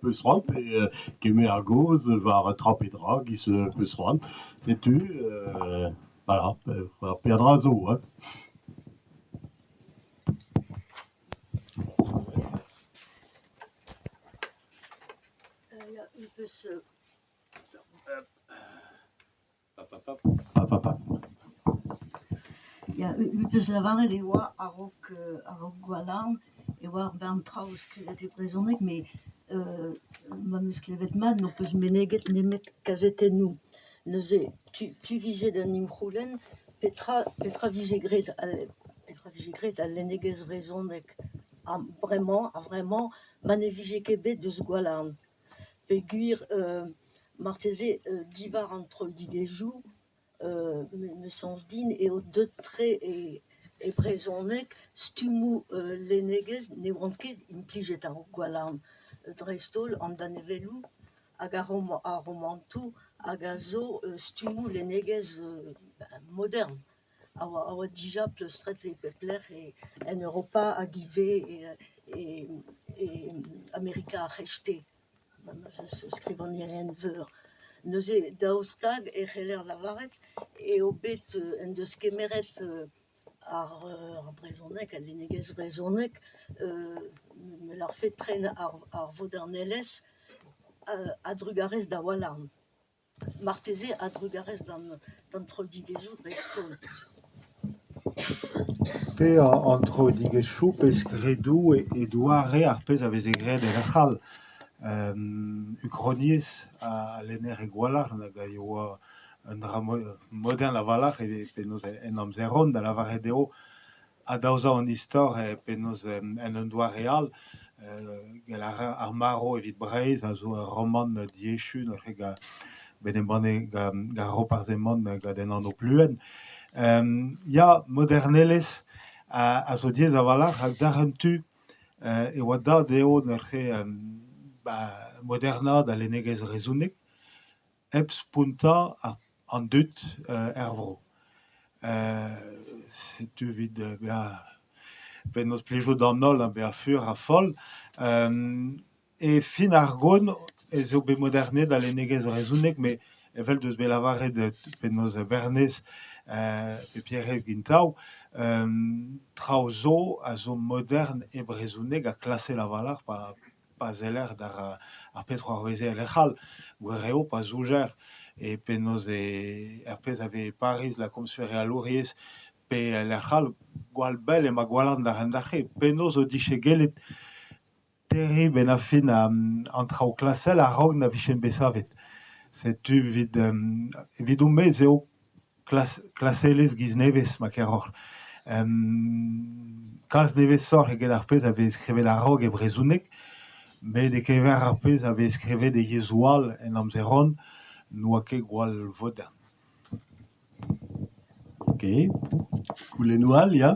peu soin, et qui met à gauche, va rattraper drag, qui se peut soin. C'est tu, voilà, perdra zo, hein. Ja, upes lavaret e oa a rok gwalarn, e oa ar bern traoù sklevet e brezhoneg, me ma meus klevet mat, no peus meneget nemet kazetennoù. Neuze, tu vijet an imc'houlenn, petra vijegret al lennegez brezhoneg a vremañ, ma ne vije ket bet deus gwalarn. Peogwir, marteze, divar an troidigejoù, me sonj din eo deutre e brezhoneg stummoù lennegez ne oant ket implijet a rok gwalarn dreist-holl an danevelloù hag a romantoù hag a zo stummoù lennegez modern. A oa dija pleustret e peplec'h en Europa hag ive e Amerika a c'hechté. Ma eus skrivanienn veur. Neuze, daoustag e c'heller lavaret eo bet en deus kemeret ar brezhoneg, al lennegez brezhoneg, me l'ar fet tren ar vodernellez a drugarez da walarn. Marteze a drugarez d'an troidigejoù dreist-holl. Pe an troidigejoù pez gredoù e douare ar pez a veze gret e lechal. Ukroniez a lenner e gwalarn hag a oa un dra modern la valar e penaos en amzeron da lavaret eo a daouzat an istor e penaos en un doar real gel ar maro evit Breizh a zo roman diechun ga ben en banne ga roparzemont ga den an o pluen. Ya modernellez a zo diez a valar hag dar un tu e oa dad eo modernad a lennegez brezhoneg hep sponta an dud ervro. Setu vid penaos plijout d'an holl be a fur a fol. E fin ar gon ez eo bet modernet a lennegez brezhoneg, me evel deus bet lavaret penaos bernez pe pierret gintaou, traoù zo a zo modern e brezhoneg a klase la valar pa zeller d'ar pez c'hoarveze e lechal. Gwer eo pa soujer e penaos ar pez ave Paris la komsfer e aloriez pe lechal gwall bel ema gwalarn d'ar rendache. Penaos o dichegelet terri ben a fin an traoù klasel a rog na vijen besavet. Setu vid o mez eo klaselez giz nevez ma keroc'h. Kalz nevez sor eget ar pez ave eskrevet a rog e brezhoneg, met e kever ar pez ave eskrevet e yezhoal en amzeron, noa ket gwall vodern. Ok. Goulennoal, ya.